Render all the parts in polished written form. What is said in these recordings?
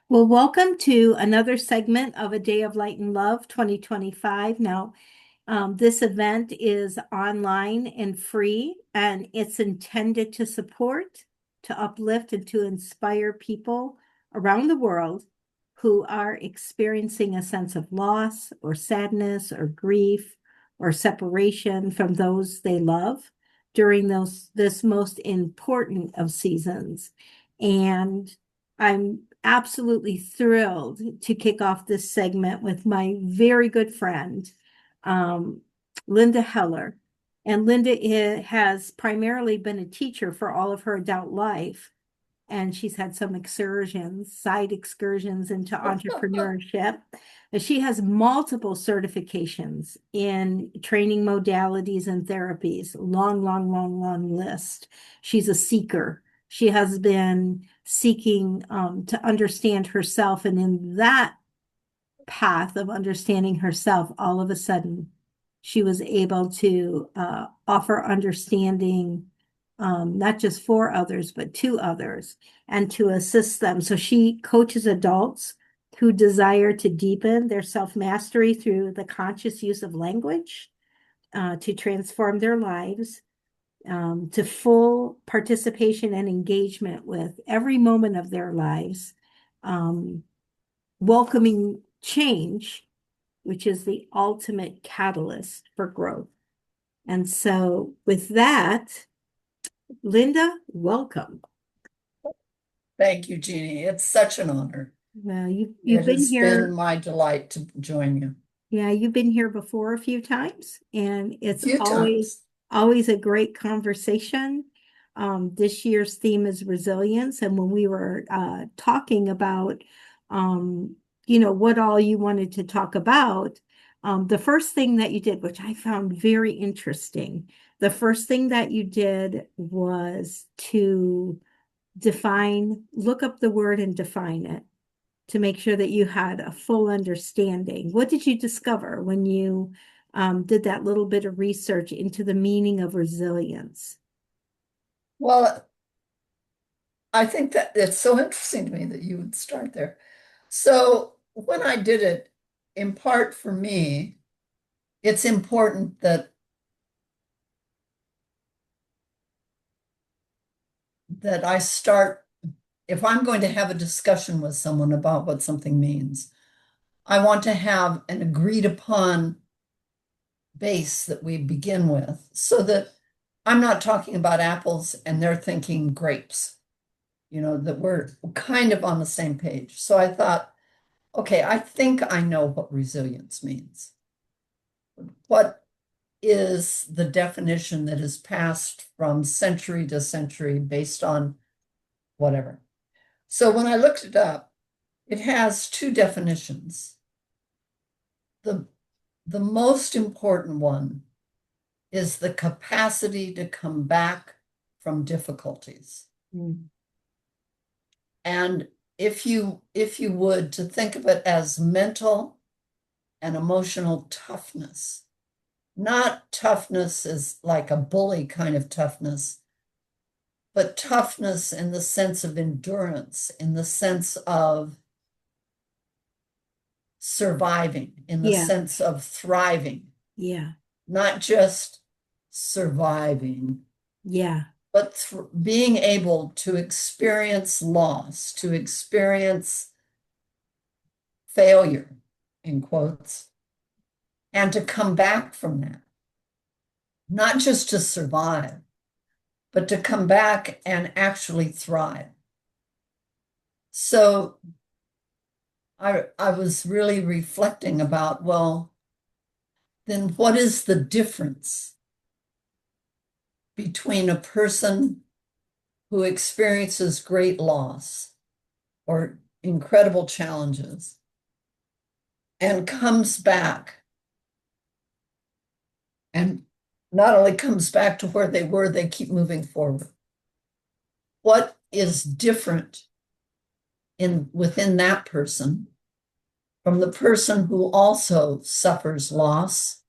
Well, welcome to another segment of A Day of Light and Love 2025. Now, this event is online and free, and it's intended to support, to uplift, and to inspire people around the world who are experiencing a sense of loss or sadness or grief or separation from those they love during this most important of seasons. And I'm absolutely thrilled to kick off this segment with my very good friend, um, Linda Heller. And Linda has primarily been a teacher for all of her adult life. And she's had some side excursions into entrepreneurship. And she has multiple certifications in training modalities and therapies, long, long, long, long list. She's a seeker. She has been seeking to understand herself. And in that path of understanding herself, all of a sudden, she was able to offer understanding, not just for others, but to others and to assist them. So she coaches adults who desire to deepen their self-mastery through the conscious use of language to transform their lives, to full participation and engagement with every moment of their lives, welcoming change, which is the ultimate catalyst for growth. And so, with that, Linda, welcome. Thank you, Jeannie. It's such an honor. Well, you've It been has been here, my delight to join you yeah, you've been here before a few times, and a it's few times. always a great conversation. This year's theme is resilience, and when we were talking about, um, what all you wanted to talk about, the first thing that you did, which I found very interesting, the first thing that you did was to look up the word and define it to make sure that you had a full understanding. What did you discover when you did that little bit of research into the meaning of resilience? Well, I think that it's so interesting to me that you would start there. So, when I did it, in part for me, it's important that I start if I'm going to have a discussion with someone about what something means. I want to have an agreed upon base that we begin with so that I'm not talking about apples and they're thinking grapes, that we're kind of on the same page. So I thought, okay, I think I know what resilience means. What is the definition that is passed from century to century based on whatever? So when I looked it up, it has two definitions. The, the most important one is the capacity to come back from difficulties. Mm. And if you would to think of it as mental and emotional toughness, not toughness as like a bully kind of toughness, but toughness in the sense of endurance, in the sense of surviving, in the Yeah, sense of thriving, yeah, not just surviving, yeah, but being able to experience loss, to experience failure, in quotes, and to come back from that, not just to survive, but to come back and actually thrive. So I was really reflecting about, well, then what is the difference between a person who experiences great loss or incredible challenges and comes back and not only comes back to where they were, they keep moving forward. What is different within that person from the person who also suffers loss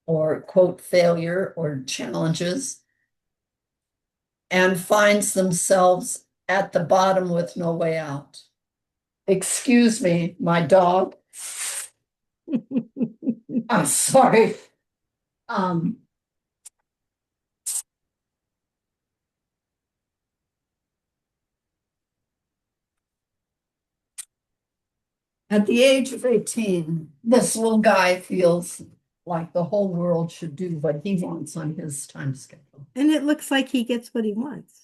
or quote failure or challenges and finds themselves at the bottom with no way out? Excuse me, my dog. I'm sorry. Um, at the age of 18, this little guy feels like the whole world should do what he wants on his time schedule. And it looks like he gets what he wants.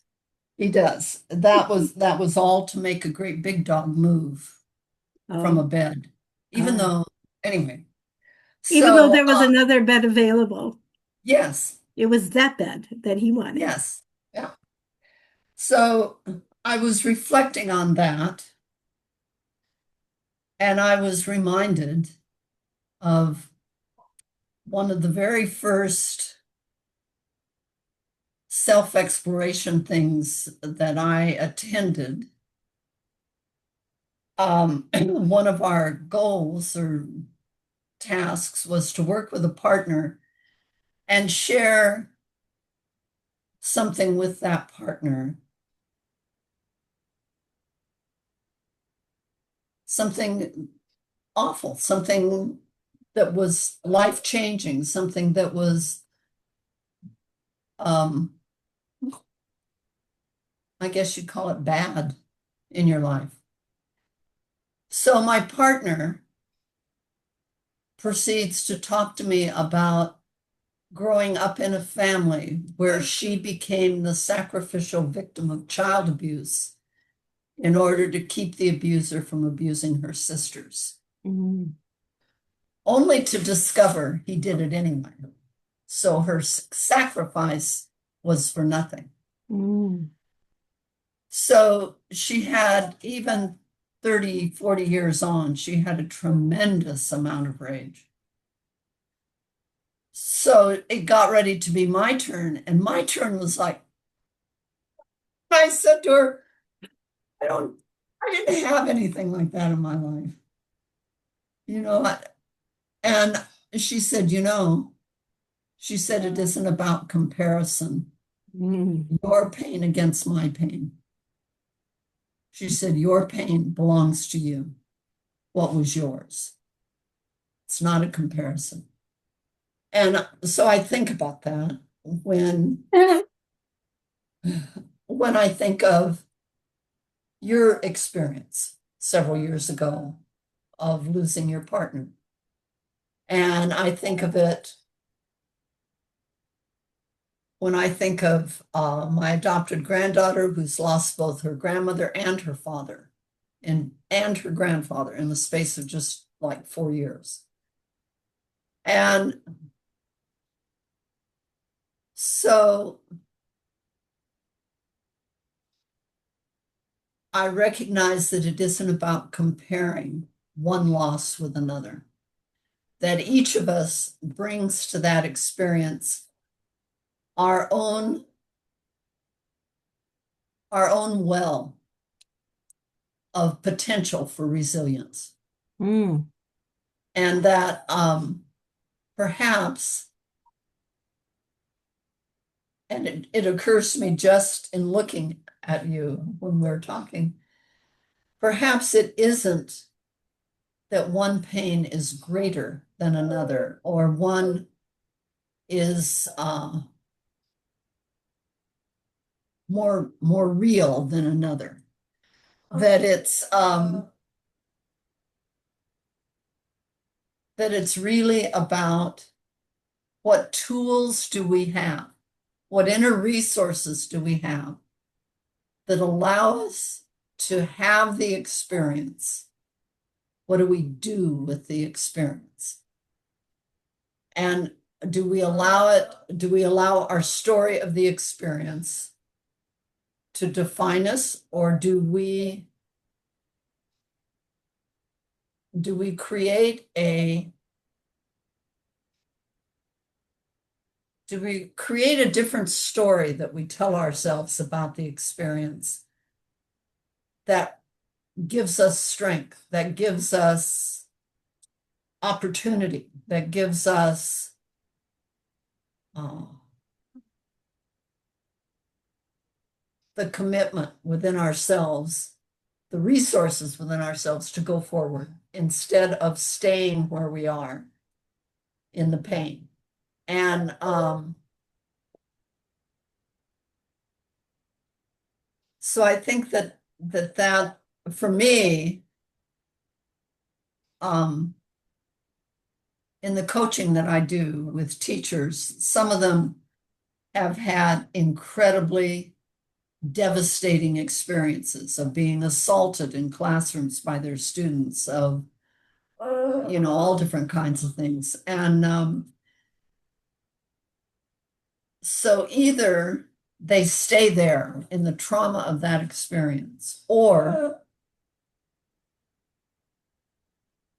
He does. That was all to make a great big dog move from a Oh, bed. Even oh. though, anyway. Even though So, there was another bed available, yes, it was that bed that he wanted. yes, yeah. So I was reflecting on that, and I was reminded of one of the very first self-exploration things that I attended. One of our goals or tasks was to work with a partner and share something with that partner, something awful, something that was life-changing, something that was, I guess you'd call it bad in your life. So my partner proceeds to talk to me about growing up in a family where she became the sacrificial victim of child abuse in order to keep the abuser from abusing her sisters, only to discover he did it anyway. So her sacrifice was for nothing. So she had, even 30, 40 years on, she had a tremendous amount of rage. So it got ready to be my turn, and my turn was like, I said to her, I didn't have anything like that in my life. You know, and she said, she said, it isn't about comparison, your pain against my pain. She said, your pain belongs to you. What was yours? It's not a comparison. And so I think about that when I think of your experience several years ago of losing your partner. And I think of it when I think of my adopted granddaughter who's lost both her grandmother and her father and her grandfather in the space of just like 4 years. And so I recognize that it isn't about comparing one loss with another, that each of us brings to that experience our own well of potential for resilience. And that perhaps, and it occurs to me just in looking at you when we're talking, perhaps it isn't that one pain is greater than another, or one is more real than another. That it's really about what tools do we have, what inner resources do we have that allow us to have the experience. What do we do with the experience? And do we allow our story of the experience to define us, or do we create a different story that we tell ourselves about the experience that gives us strength, that gives us opportunity, that gives us the commitment within ourselves the resources within ourselves to go forward instead of staying where we are in the pain. And so I think that for me, in the coaching that I do with teachers, some of them have had incredibly devastating experiences of being assaulted in classrooms by their students, of all different kinds of things. And so either they stay there in the trauma of that experience, or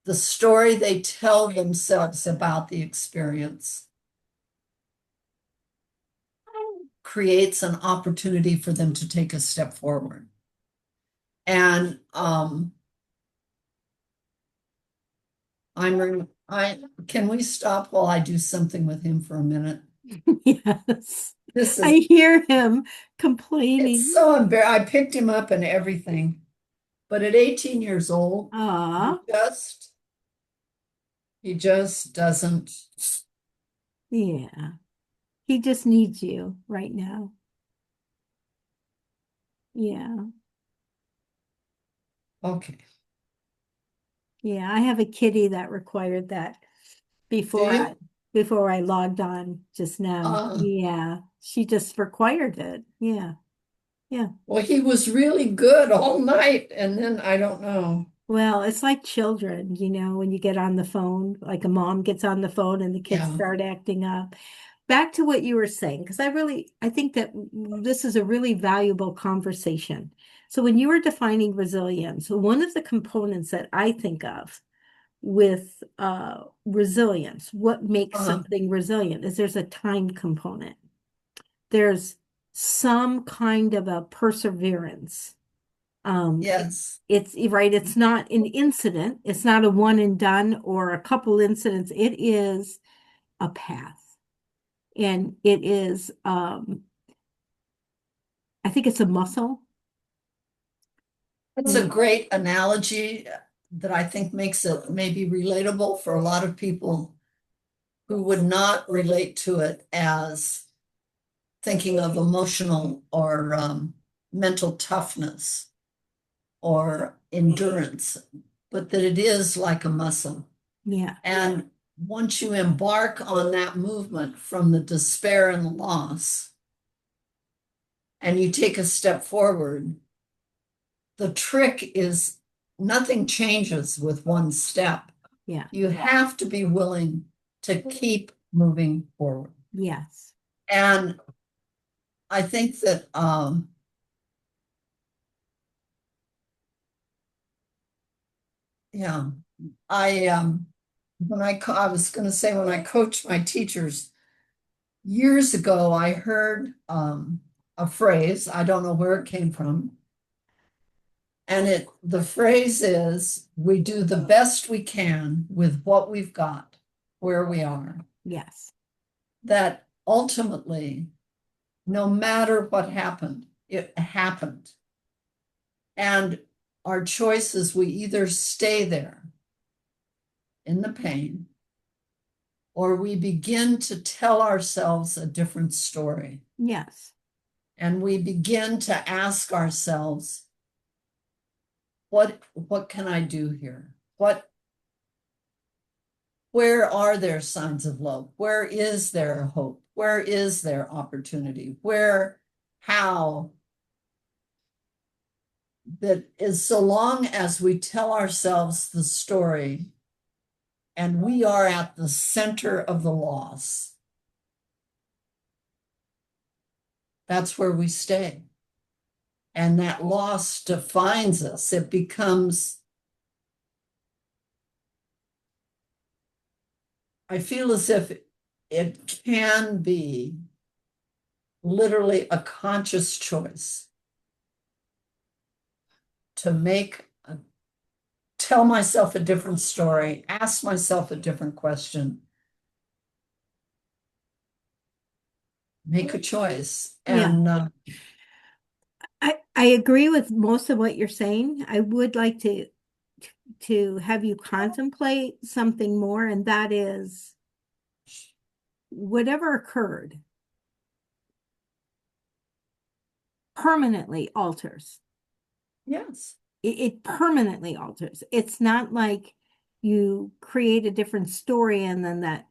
the story they tell themselves about the experience creates an opportunity for them to take a step forward. And can we stop while I do something with him for a minute? Yes. This I is, hear him it's complaining. so embarrassing. I picked him up and everything, but at 18 years old, Ah, he just doesn't. yeah. He just needs you right now. Yeah. Okay. Yeah. I have a kitty that required that Do before you? I logged on just now. Yeah. She just required it. Yeah. Yeah. Well, he was really good all night, and then I don't know. Well, it's like children, when you get on the phone, like a mom gets on the phone and the kids Yeah. start acting up. Back to what you were saying, because I think that this is a really valuable conversation. So when you were defining resilience, one of the components that I think of with resilience, what makes Uh-huh. something resilient is there's a time component. There's some kind of a perseverance. Um, Yes. it's right, it's not an incident, it's not a one and done or a couple incidents, it is a path. And it is I think it's a muscle. That's a Mm. great analogy that I think makes it maybe relatable for a lot of people who would not relate to it as thinking of emotional or mental toughness or endurance, but that it is like a muscle. Yeah, And once you embark on that movement from the despair and the loss, and you take a step forward, the trick is nothing changes with one step. yeah, You have to be willing to keep moving forward. yes, And I think that yeah, I was going to say when I coached my teachers years ago, I heard a phrase, I don't know where it came from, and the phrase is, we do the best we can with what we've got, where we are. yes, That ultimately, no matter what happened, it happened. And our choice is we either stay there in the pain, or we begin to tell ourselves a different story. yes, And we begin to ask ourselves, what can I do here? Where are there signs of love? Where is there hope? Where is there opportunity? How? That is, so long as we tell ourselves the story and we are at the center of the loss, that's where we stay. And that loss defines us. It becomes, I feel as if it can be literally a conscious choice to tell myself a different story, ask myself a different question, make a choice. yeah. And I agree with most of what you're saying. I would like to have you contemplate something more, and that is whatever occurred permanently alters. Yes. It permanently alters. It's not like you create a different story and then that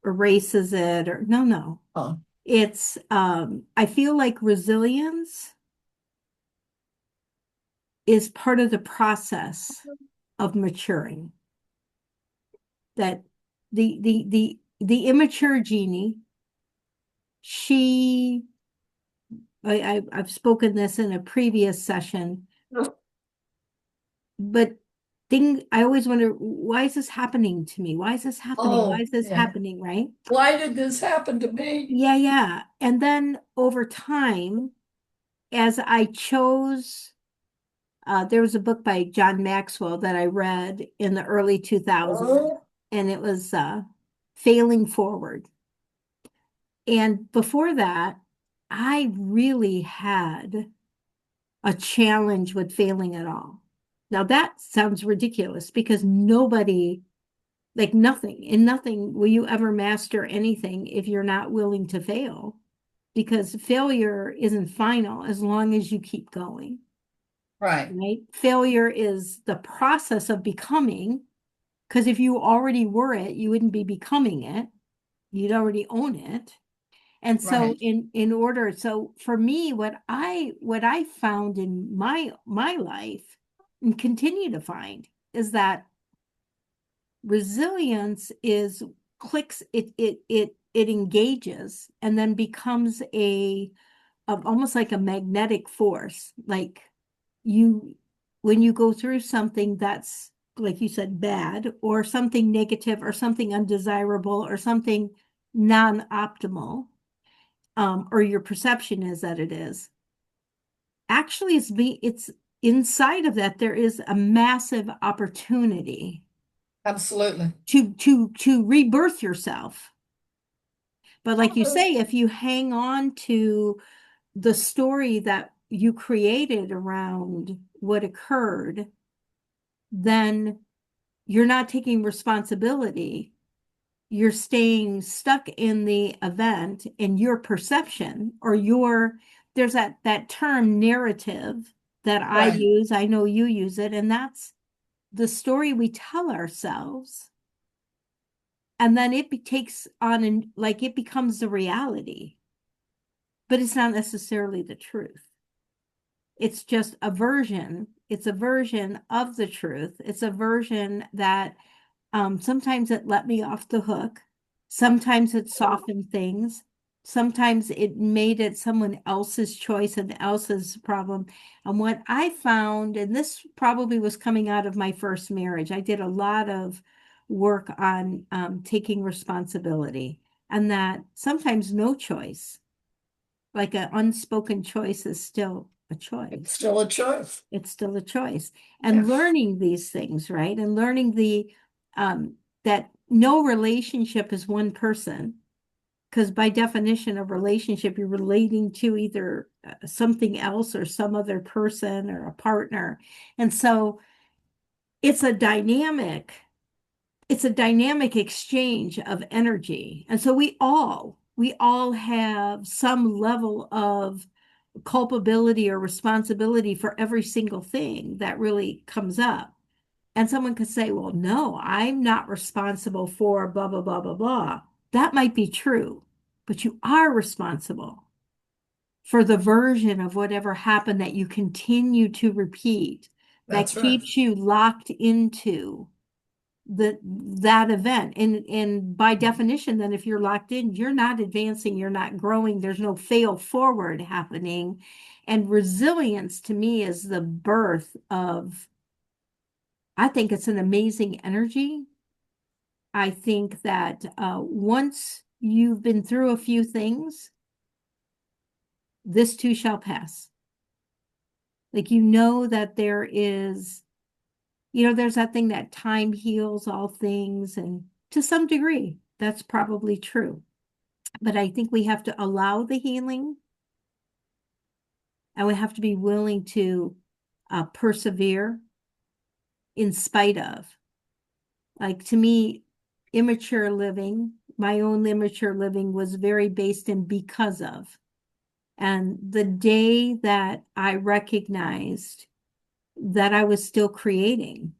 erases it or no. Oh, It's I feel like resilience is part of the process of maturing. That the immature Jeannie, she I've spoken this in a previous session, but I always wonder, why is this happening to me? Why is this happening? Why oh, is this yeah. happening, right? Why did this happen to me? Yeah. And then over time, as I chose, there was a book by John Maxwell that I read in the early 2000s, Oh, and it was Failing Forward. And before that, I really had a challenge with failing at all. Now that sounds ridiculous because nobody, like nothing, in nothing will you ever master anything if you're not willing to fail, because failure isn't final as long as you keep going, right, right? Failure is the process of becoming, because if you already were it, you wouldn't be becoming it. You'd already own it. And so right. in order, so for me, what I found in my life and continue to find is that resilience is clicks, it engages and then becomes almost like a magnetic force. Like you when you go through something that's like you said, bad or something negative or something undesirable or something non-optimal, or your perception is that it is. Actually, it's inside of that there is a massive opportunity Absolutely. to rebirth yourself. But like you say, if you hang on to the story that you created around what occurred, then you're not taking responsibility. You're staying stuck in the event in your perception or there's that term narrative that I Right, use, I know you use it, and that's the story we tell ourselves. And then takes on and like it becomes the reality, but it's not necessarily the truth. It's just a version. It's a version of the truth. It's a version that sometimes it let me off the hook. Sometimes it softened things. Sometimes it made it someone else's choice and else's problem. And what I found, and this probably was coming out of my first marriage, I did a lot of work on taking responsibility, and that sometimes no choice, like an unspoken choice, is still a it's choice. still a choice. It's still a choice. Yeah, And learning these things, right? And learning um, that no relationship is one person, because by definition of relationship, you're relating to either something else or some other person or a partner. And so it's a dynamic, it's a dynamic exchange of energy. And so we all have some level of culpability or responsibility for every single thing that really comes up. And someone could say, well, no, I'm not responsible for blah, blah, blah, blah, blah. That might be true, but you are responsible for the version of whatever happened that you continue to repeat that that's right. keeps you locked into that event. And by definition, then if you're locked in, you're not advancing, you're not growing, there's no fail forward happening. And resilience to me is the birth of, I think it's an amazing energy. I think that once you've been through a few things, this too shall pass. Like you know that there's that thing that time heals all things, and to some degree, that's probably true. But I think we have to allow the healing and we have to be willing to persevere in spite of. Like to me, immature living, my own immature living was very based in because of. And the day that I recognized that I was still creating.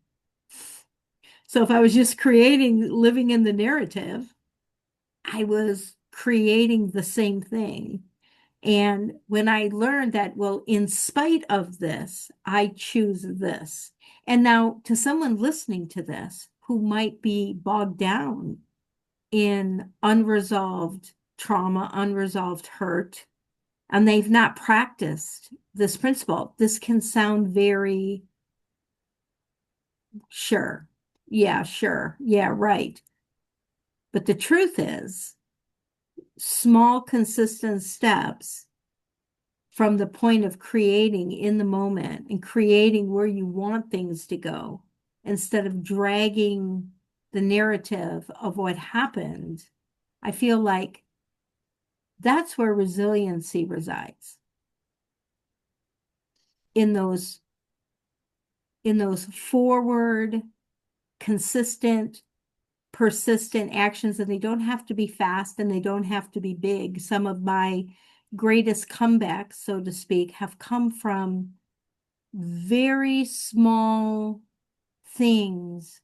So if I was just creating, living in the narrative, I was creating the same thing. And when I learned that, well, in spite of this, I choose this. And now, to someone listening to this who might be bogged down in unresolved trauma, unresolved hurt, and they've not practiced this principle, this can sound very sure. Yeah, sure. Yeah, right. But the truth is, small, consistent steps from the point of creating in the moment and creating where you want things to go instead of dragging the narrative of what happened, I feel like that's where resiliency resides in those forward, consistent, persistent actions, and they don't have to be fast and they don't have to be big. Some of my greatest comebacks, so to speak, have come from very small things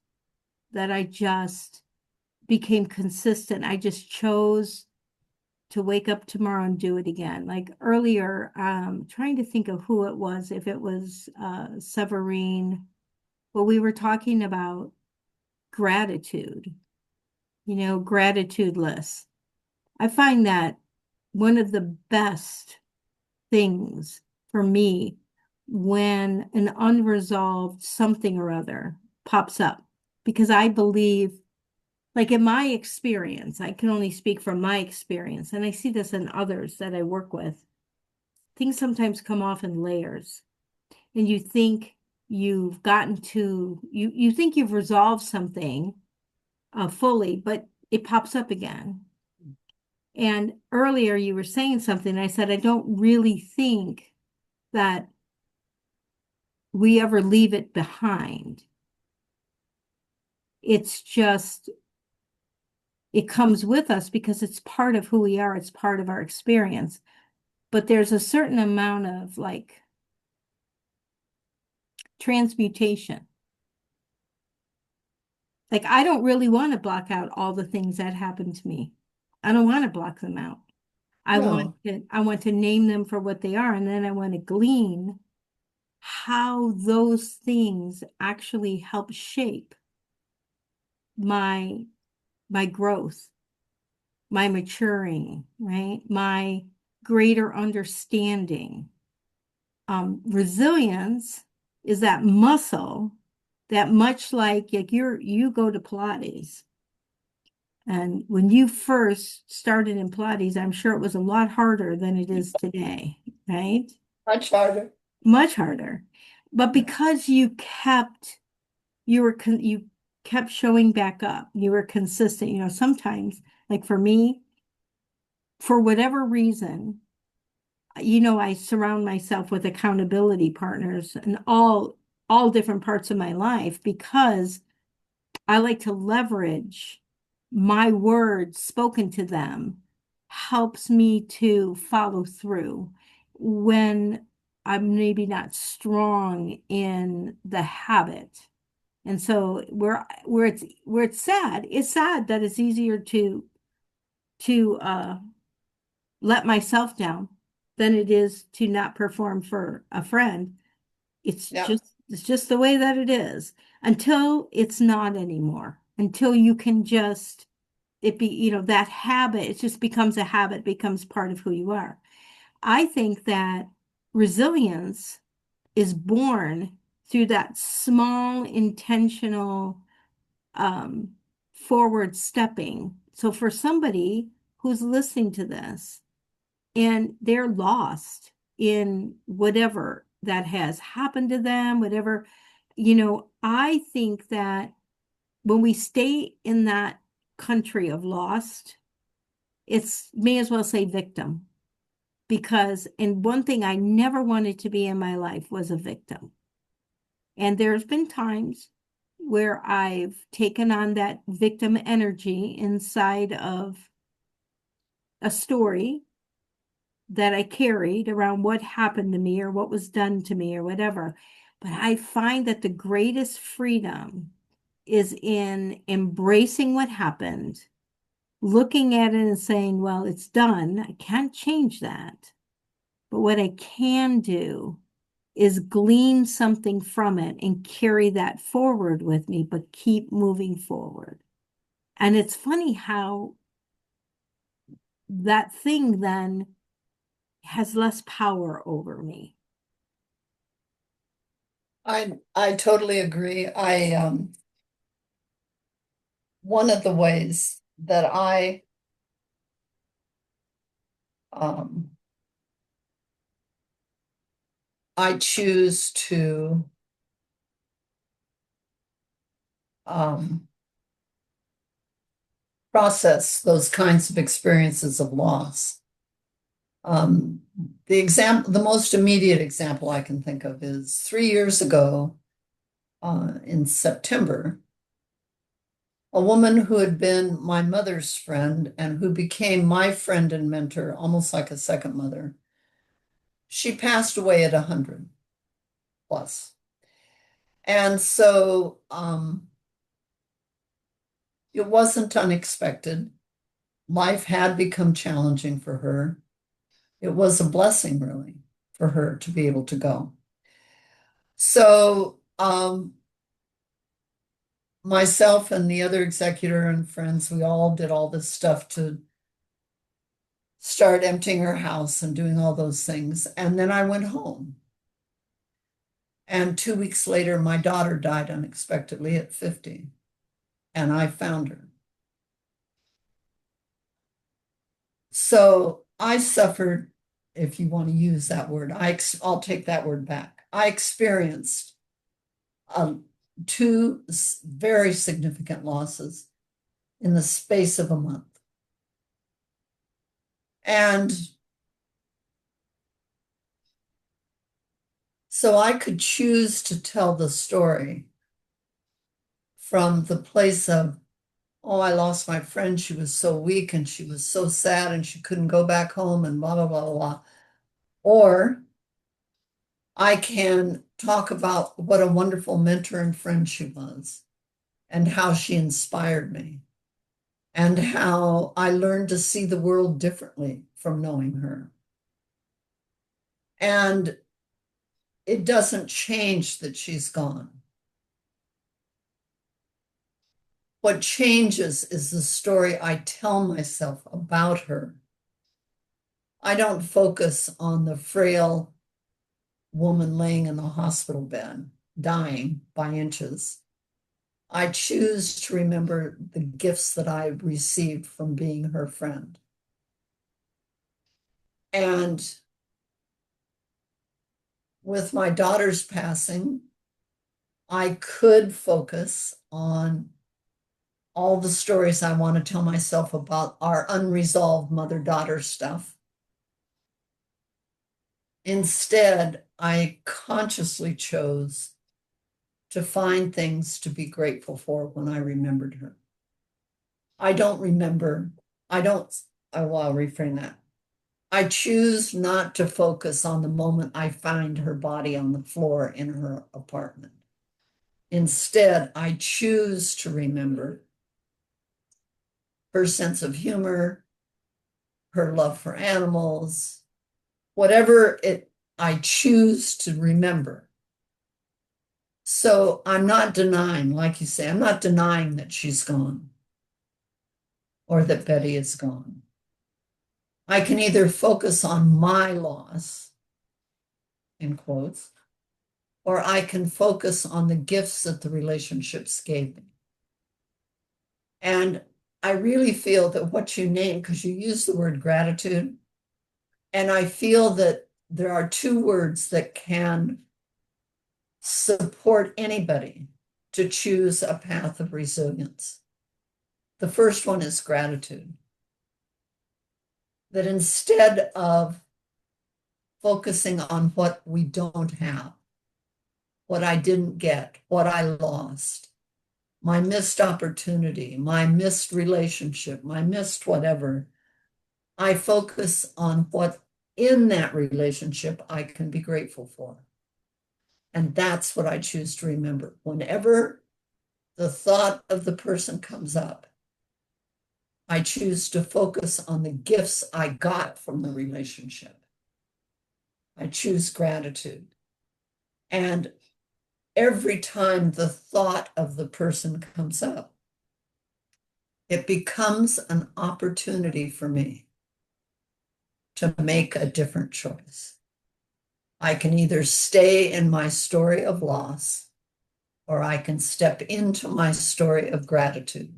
that I just became consistent. I just chose to wake up tomorrow and do it again. Like earlier, trying to think of who it was, if it was Severine, but we were talking about gratitude, gratitude lists. I find that one of the best things for me when an unresolved something or other pops up, because I believe, like in my experience, I can only speak from my experience, and I see this in others that I work with. Things sometimes come off in layers, and you think you've gotten to, you think you've resolved something fully, but it pops up again. And earlier you were saying something, I said, I don't really think that we ever leave it behind. It's just, it comes with us because it's part of who we are, it's part of our experience. But there's a certain amount of like transmutation. Like, I don't really want to block out all the things that happened to me. I don't want to block them out. No, I want to name them for what they are, and then I want to glean how those things actually help shape my growth, my maturing, right? My greater understanding. Resilience is that muscle that, much like you go to Pilates. And when you first started in Pilates, I'm sure it was a lot harder than it is today, right? much harder. Much harder. But because you kept showing back up, you were consistent. Sometimes, like for me, for whatever reason, I surround myself with accountability partners in all different parts of my life because I like to leverage my words spoken to them helps me to follow through when I'm maybe not strong in the habit. And so it's sad that it's easier to let myself down than it is to not perform for a friend. Yep. It's just the way that it is until it's not anymore. Until you can just it be, that habit, it just becomes a habit, becomes part of who you are. I think that resilience is born through that small intentional um, forward stepping. So for somebody who's listening to this and they're lost in whatever that has happened to them, whatever, I think that when we stay in that country of lost, it's may as well say victim and one thing I never wanted to be in my life was a victim. And there's been times where I've taken on that victim energy inside of a story that I carried around what happened to me or what was done to me or whatever. But I find that the greatest freedom is in embracing what happened, looking at it and saying, well, it's done. I can't change that. But what I can do is glean something from it and carry that forward with me, but keep moving forward. And it's funny how that thing then has less power over me. I totally agree. One of the ways that um I choose to um process those kinds of experiences of loss. The most immediate example I can think of is 3 years ago, in September, a woman who had been my mother's friend and who became my friend and mentor, almost like a second mother. She passed away at 100 plus. And so it wasn't unexpected. Life had become challenging for her. It was a blessing, really, for her to be able to go. So myself and the other executor and friends, we all did all this stuff to start emptying her house and doing all those things. And then I went home. And 2 weeks later, my daughter died unexpectedly at 50, and I found her. So I suffered, if you want to use that word, I'll take that word back. I experienced two very significant losses in the space of a month. And so I could choose to tell the story from the place of, oh, I lost my friend. She was so weak and she was so sad and she couldn't go back home and blah, blah, blah, blah. Or I can talk about what a wonderful mentor and friend she was and how she inspired me and how I learned to see the world differently from knowing her. And it doesn't change that she's gone. What changes is the story I tell myself about her. I don't focus on the frail woman laying in the hospital bed, dying by inches. I choose to remember the gifts that I received from being her friend. And with my daughter's passing, I could focus on all the stories I want to tell myself about our unresolved mother-daughter stuff. Instead, I consciously chose to find things to be grateful for when I remembered her. I don't remember, I don't, well, I'll reframe that. I choose not to focus on the moment I find her body on the floor in her apartment. Instead, I choose to remember her sense of humor, her love for animals, whatever I choose to remember. So I'm not denying, like you say, I'm not denying that she's gone or that Betty is gone. I can either focus on my loss, in quotes, or I can focus on the gifts that the relationships gave me. And I really feel that what you name, because you use the word gratitude, and I feel that there are two words that can support anybody to choose a path of resilience. The first one is gratitude. That instead of focusing on what we don't have, what I didn't get, what I lost, my missed opportunity, my missed relationship, my missed whatever. I focus on what in that relationship I can be grateful for. And that's what I choose to remember. Whenever the thought of the person comes up, I choose to focus on the gifts I got from the relationship. I choose gratitude. And every time the thought of the person comes up, it becomes an opportunity for me to make a different choice. I can either stay in my story of loss, or I can step into my story of gratitude.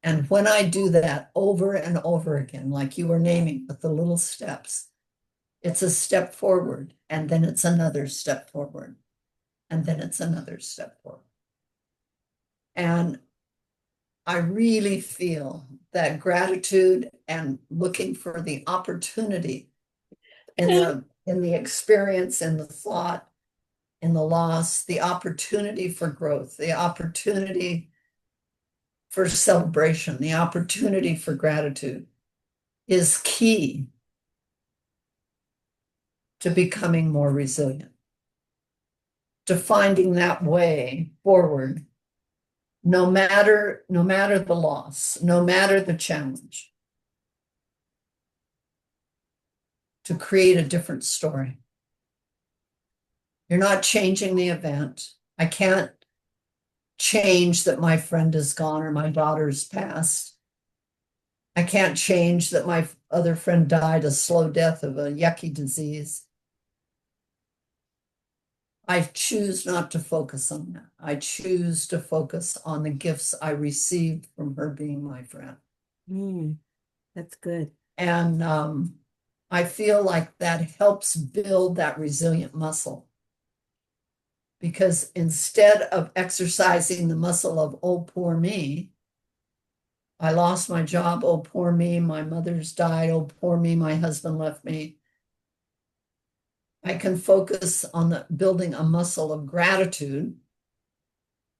And when I do that over and over again, like you were naming with the little steps, it's a step forward, and then it's another step forward, and then it's another step forward. And I really feel that gratitude and looking for the opportunity in the experience, in the thought, in the loss, the opportunity for growth, the opportunity for celebration, the opportunity for gratitude is key to becoming more resilient, to finding that way forward, no matter the loss, no matter the challenge, to create a different story. You're not changing the event. I can't change that my friend is gone or my daughter's passed. I can't change that my other friend died a slow death of a yucky disease. I choose not to focus on that. I choose to focus on the gifts I received from her being my friend. That's good. And I feel like that helps build that resilient muscle. Because instead of exercising the muscle of, oh, poor me, I lost my job, oh, poor me, my mother's died, oh, poor me, my husband left me, I can focus on building a muscle of gratitude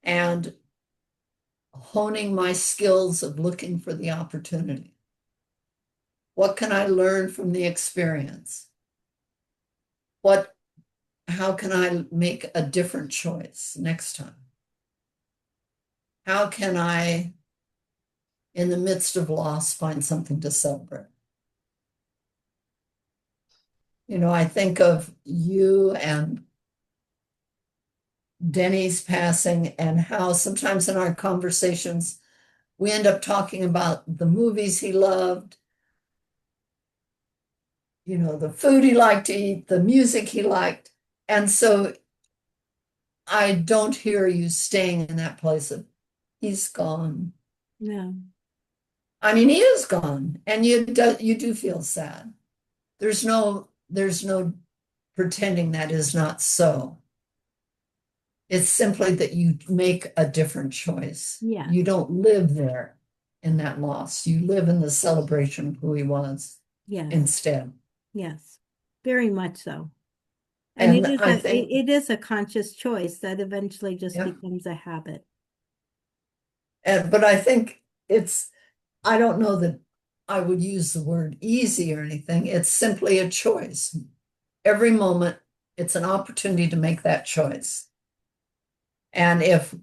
and honing my skills of looking for the opportunity. What can I learn from the experience? How can I make a different choice next time? How can I, in the midst of loss, find something to celebrate? You know, I think of you and Denny's passing and how sometimes in our conversations, we end up talking about the movies he loved, you know, the food he liked to eat, the music he liked. And so I don't hear you staying in that place of, he's gone. No. I mean, he is gone, and you do feel sad. There's no pretending that is not so. It's simply that you make a different choice. Yeah. You don't live there in that loss. You live in the celebration of who he was Yes. instead. Yes. Very much so. And And I think, it is a conscious choice that eventually just yeah. becomes a habit. But I think I don't know that I would use the word easy or anything. It's simply a choice. Every moment, it's an opportunity to make that choice. And if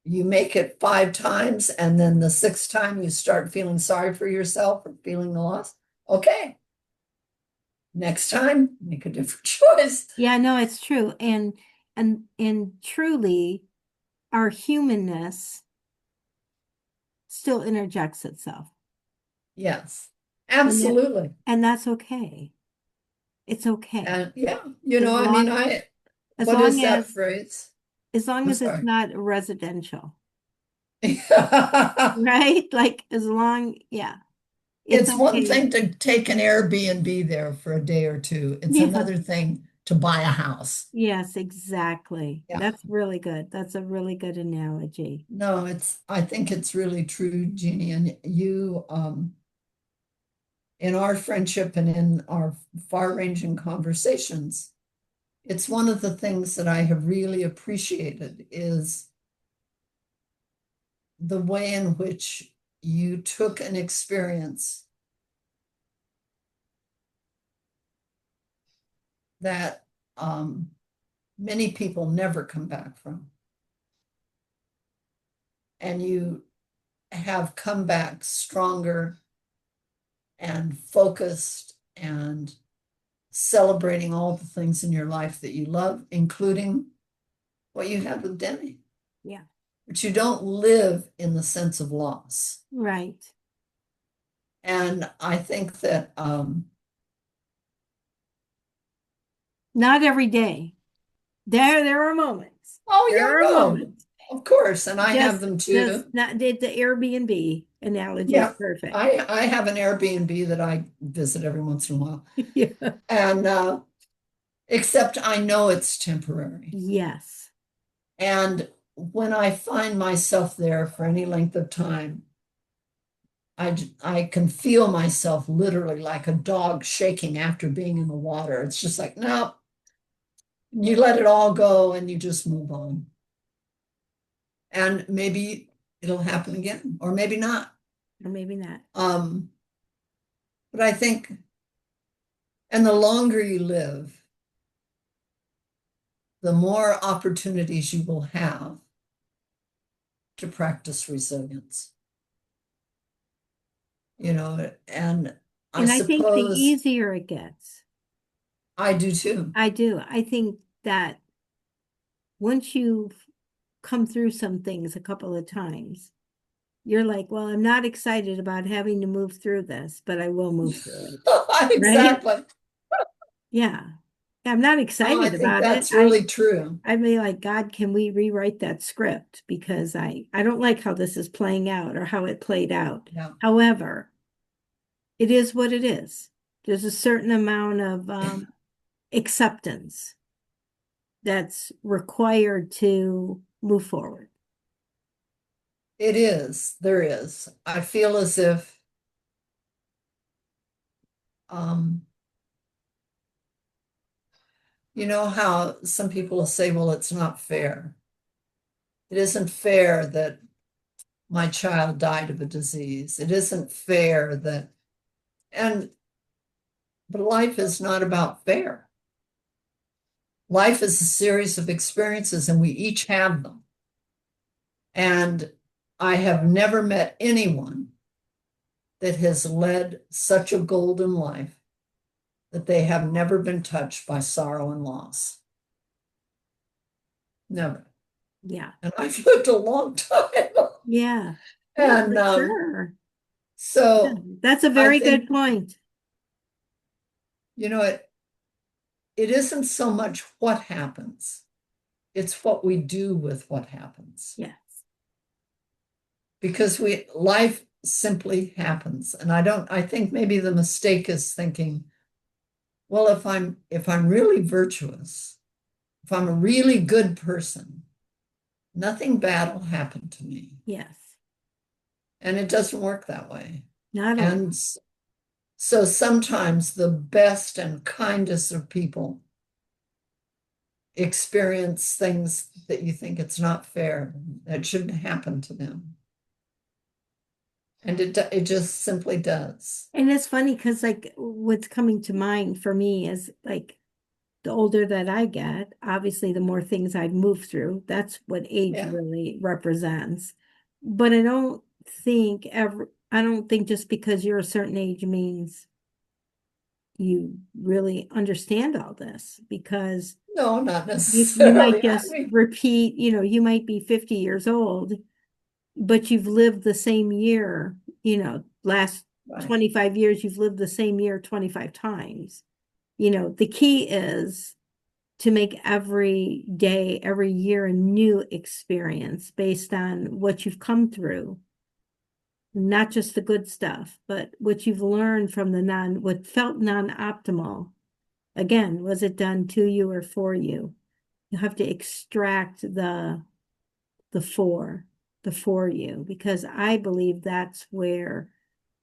you make it 5 times and then the 6th time you start feeling sorry for yourself or feeling the loss, okay. Next time, make a different choice. Yeah, no, it's true. And truly our humanness still interjects itself. Yes, And absolutely. and that's okay. It's okay. And yeah, you As know, I mean, long as what long is that as phrase? as long I'm as it's sorry. not residential, right? Like as long, yeah, it's It's one okay. thing to take an Airbnb there for a day or two. It's Yeah. another thing to buy a house. Yes, exactly. Yeah. That's really good. That's a really good analogy. No, I think it's really true, Jeannie. And you, in our friendship and in our far-ranging conversations, it's one of the things that I have really appreciated is the way in which you took an experience that many people never come back from. And you have come back stronger and focused and celebrating all the things in your life that you love, including what you had with Demi. Yeah. But you don't live in the sense of loss. Right. And I think that Not every day. There are moments. oh yeah, There are no, moments. of course, and I have Just them just too. not did the Airbnb analogy is Yeah, perfect. I have an Airbnb that I visit every once in a while, Yeah. and except I know it's temporary. Yes. And when I find myself there for any length of time, I can feel myself literally like a dog shaking after being in the water. It's just like, no, you let it all go and you just move on. And maybe it'll happen again, or maybe not. Or maybe not. Um, but I think, and the longer you live, the more opportunities you will have to practice resilience. You know, and I And I think the suppose easier it gets. I do too. I do. I think that once you've come through some things a couple of times, you're like, well, I'm not excited about having to move through this, but I will move through it. Right? Exactly. Yeah. I'm not Oh, I excited think about it. that's really true. I'd be like, God, can we rewrite that script? Because I don't like how this is playing out or how it played out. Yeah. However, it is what it is. There's a certain amount of acceptance that's required to move forward. It is. There is. I feel as if um, you know how some people will say, well, it's not fair. It isn't fair that my child died of a disease. It isn't fair that, and, but life is not about fair. Life is a series of experiences, and we each have them. And I have never met anyone that has led such a golden life that they have never been touched by sorrow and loss. Never. Yeah. And I've lived a long time. Yeah. Yeah, And for sure. Yeah. so That's a I very good think, point. you know, it isn't so much what happens, it's what we do with what happens. Yes. Because life simply happens. And I think maybe the mistake is thinking, well, if I'm really virtuous, if I'm a really good person, nothing bad will happen to me. Yes. And it doesn't work that way. Not always. And so sometimes the best and kindest of people experience things that you think it's not fair, that shouldn't happen to them. And it just simply does. And it's funny because like what's coming to mind for me is like the older that I get, obviously the more things I've moved through. That's what age Yeah. really represents. But I don't think just because you're a certain age means you really understand all this because No, not you might necessarily. I just mean, repeat, you might be 50 years old, but you've lived the same year, last right. 25 years, you've lived the same year 25 times. The key is to make every day, every year a new experience based on what you've come through, not just the good stuff, but what you've learned from what felt non-optimal. Again, was it done to you or for you? You have to extract the for, the for you, because I believe that's where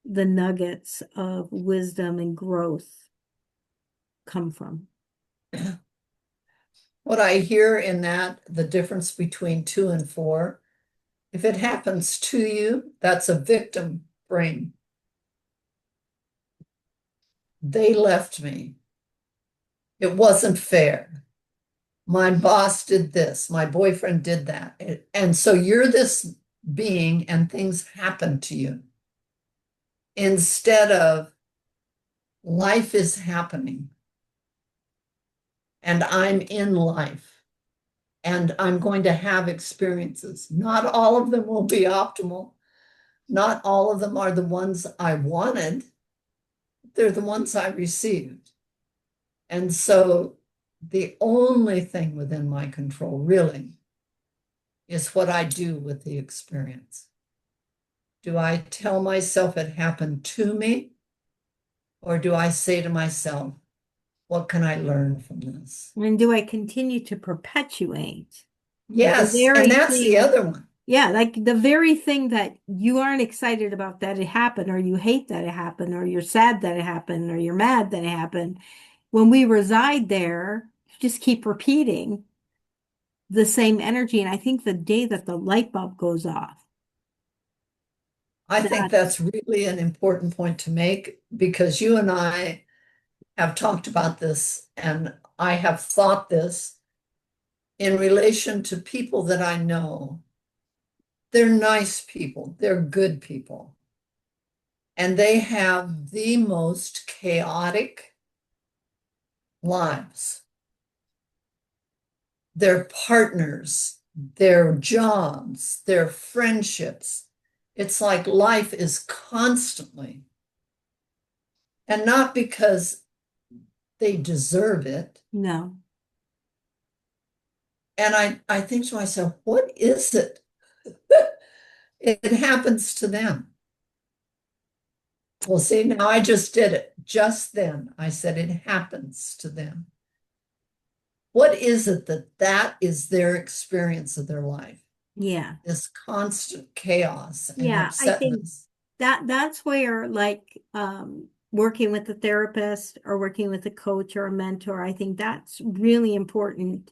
the nuggets of wisdom and growth come from. What I hear in that, the difference between 2 and 4, if it happens to you, that's a victim brain. They left me. It wasn't fair. My boss did this. My boyfriend did that. And so you're this being and things happen to you instead of life is happening and I'm in life and I'm going to have experiences. Not all of them will be optimal. Not all of them are the ones I wanted. They're the ones I received. And so the only thing within my control really is what I do with the experience. Do I tell myself it happened to me? Or do I say to myself, what can I learn from this? And do I continue to perpetuate the Yes, and very that's the thing? other one. Yeah, like the very thing that you aren't excited about that it happened, or you hate that it happened, or you're sad that it happened, or you're mad that it happened. When we reside there, you just keep repeating the same energy. And I think the day that the light bulb goes off, I think that's, that's really an important point to make because you and I have talked about this and I have thought this in relation to people that I know. They're nice people, they're good people, and they have the most chaotic lives. Their partners, their jobs, their friendships. It's like life is constantly, and not because they deserve it. no. And I think to myself, what is it? It happens to them. Well, see, now I just did it. Just then, I said it happens to them. What is it that is their experience of their life? Yeah. This constant chaos and Yeah, I think upsetness. that's where like working with a therapist or working with a coach or a mentor, I think that's really important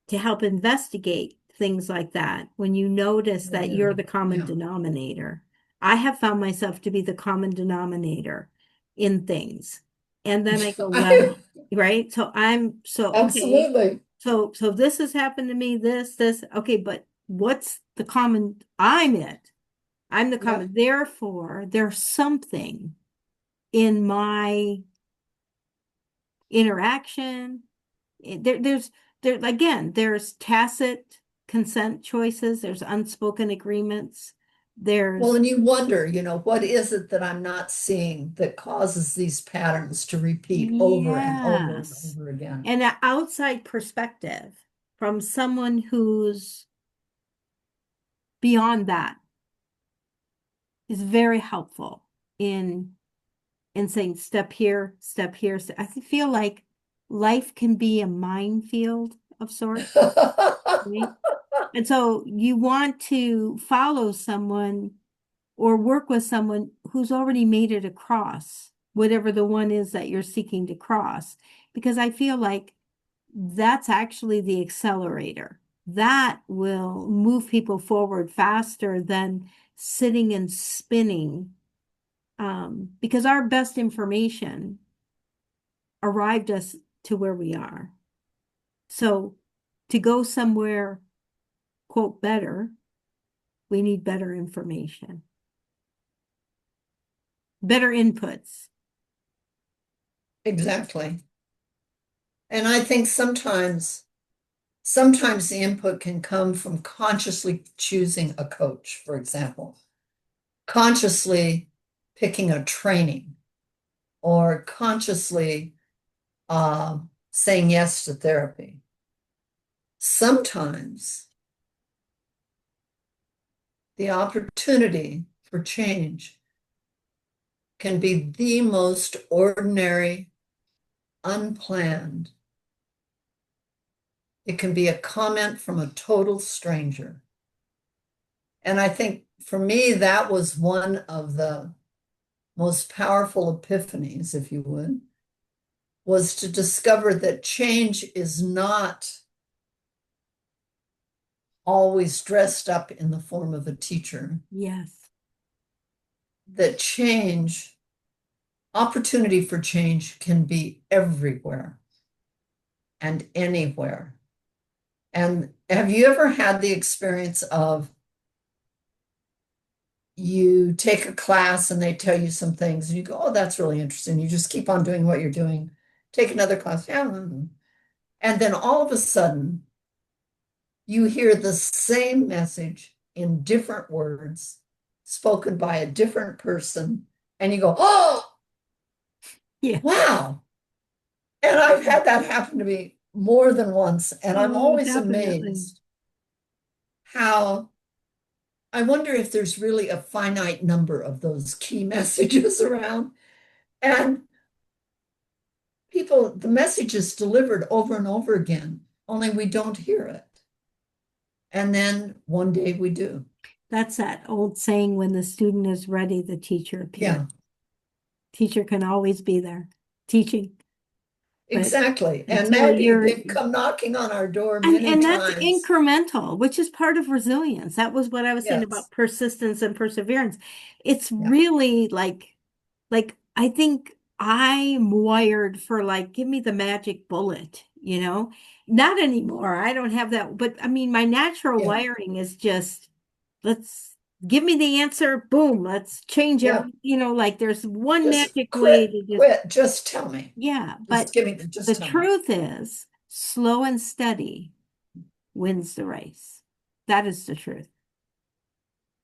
to help investigate things like that when you notice that you're the common Yeah. denominator. I have found myself to be the common denominator in things. And then I go, well, right? So okay. Absolutely. So this has happened to me, this, okay, but what's the common? I'm it. I'm the Yep. common. Therefore, there's something in my interaction. There again, there's tacit consent choices, there's unspoken agreements, Well, there's and you wonder, what is it that I'm not seeing that causes these patterns to repeat over and over and yes, over again? and an outside perspective from someone who's beyond that is very helpful in saying step here, step here. I feel like life can be a minefield of sorts, right? And so you want to follow someone or work with someone who's already made it across, whatever the one is that you're seeking to cross, because I feel like that's actually the accelerator. That will move people forward faster than sitting and spinning, because our best information arrived us to where we are. So to go somewhere, quote, better, we need better information, better inputs. Exactly. And I think sometimes the input can come from consciously choosing a coach, for example, consciously picking a training or consciously saying yes to therapy. Sometimes the opportunity for change can be the most ordinary, unplanned. It can be a comment from a total stranger. And I think for me, that was one of the most powerful epiphanies, if you would, was to discover that change is not always dressed up in the form of a teacher, Yes. that change, opportunity for change can be everywhere and anywhere. And have you ever had the experience of you take a class and they tell you some things and you go, oh, that's really interesting. You just keep on doing what you're doing. Take another class. Yeah. And then all of a sudden, you hear the same message in different words spoken by a different person. And you go, oh, Yeah. wow. And I've had that happen to me more than once. And I'm Oh, always definitely. amazed how I wonder if there's really a finite number of those key messages around. And people, the message is delivered over and over again, only we don't hear it. And then one day we do. That's that old saying, when the student is ready, the teacher appears. Yeah, Teacher can always be there teaching, but exactly. And until Maggie, you're, they've come knocking on our door and many that's times. incremental, which is part of resilience. That was what I was saying Yes. about persistence and perseverance. It's Yeah. really like I think I'm wired for, like, give me the magic bullet, you know? Not anymore. I don't have that, but I mean, my natural Yeah. wiring is just, let's give me the answer, boom, let's change Yeah. every, like there's one Just magic way quit, to just, quit. Just tell me. yeah, Just but give me the, just the tell me. truth is, slow and steady wins the race. That is the truth.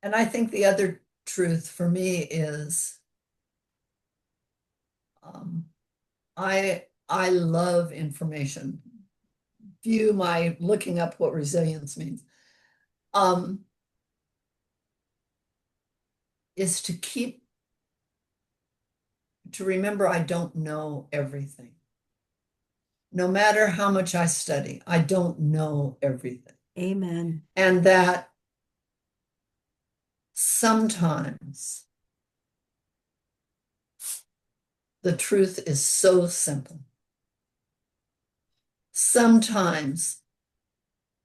And I think the other truth for me is um, I love information. View my looking up what resilience means. Um, is to remember I don't know everything. No matter how much I study, I don't know everything. Amen. And that sometimes the truth is so simple. Sometimes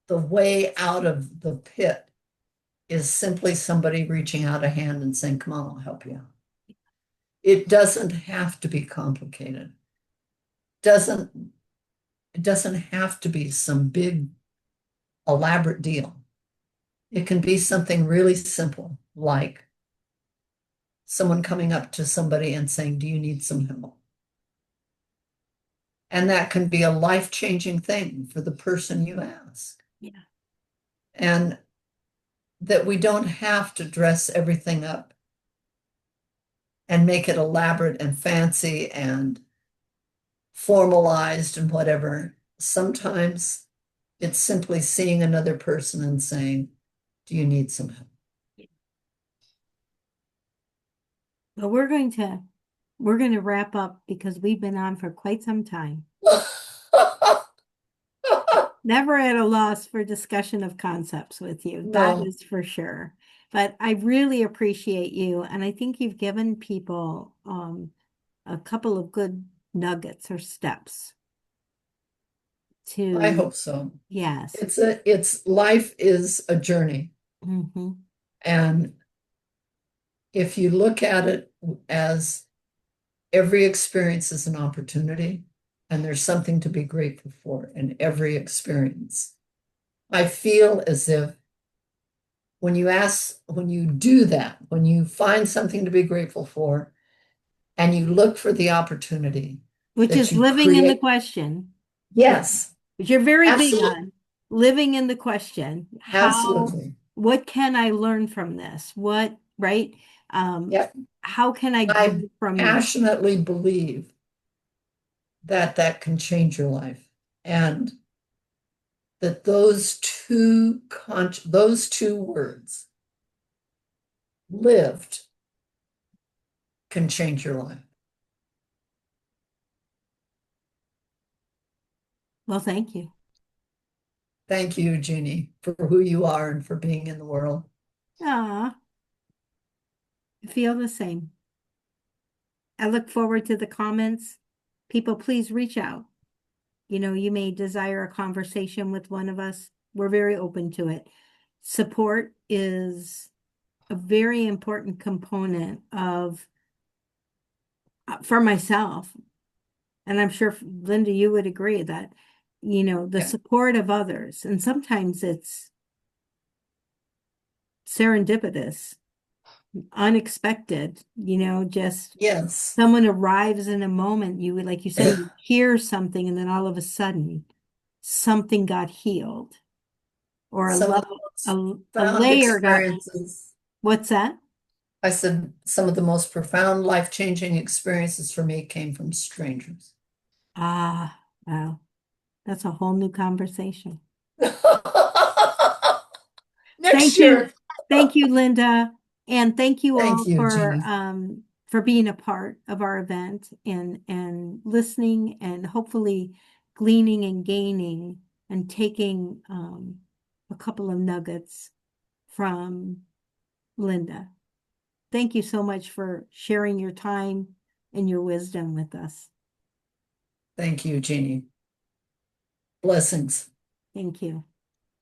the way out of the pit is simply somebody reaching out a hand and saying, come on, I'll help you out. It doesn't have to be complicated. Doesn't it doesn't have to be some big elaborate deal. It can be something really simple, like someone coming up to somebody and saying, do you need some help? And that can be a life-changing thing for the person you ask. Yeah. And that we don't have to dress everything up and make it elaborate and fancy and formalized and whatever. Sometimes it's simply seeing another person and saying, do you need some help? But we're going to wrap up because we've been on for quite some time. Never at a loss for discussion of concepts with you. That No, is for sure. But I really appreciate you, and I think you've given people a couple of good nuggets or steps I to, hope so. yes. It's life is a journey. Hmm. And if you look at it as every experience is an opportunity, and there's something to be grateful for in every experience. I feel as if when you do that, when you find something to be grateful for, and you look for the opportunity Which that is you living in the create, question. Yeah. yes, Which you're very big absolutely, on. Living in the question. absolutely. What can I learn from this? What, right? Um, Yep. how can I I grow from this? passionately believe that that can change your life. And that those two words lived can change your life. Well, thank you. Thank you, Jeannie, for who you are and for being in the world. Ah, I feel the same. I look forward to the comments. People, please reach out. You may desire a conversation with one of us. We're very open to it. Support is a very important component of, for myself, and I'm sure Linda, you would agree that, the Yeah. support of others, and sometimes it's serendipitous, unexpected, just Yes. someone arrives in a moment, you would, like you said, you hear something, and then all of a sudden something got healed, or Some of the most a profound layer got, experiences. what's that? I said some of the most profound life-changing experiences for me came from strangers. Ah, wow. That's a whole new conversation. Next Thank you. year. Thank you, Linda. And thank you Thank all you, Jeannie. for being a part of our event and listening and hopefully gleaning and gaining and taking a couple of nuggets from Linda. Thank you so much for sharing your time and your wisdom with us. Thank you, Jeannie. Blessings. Thank you.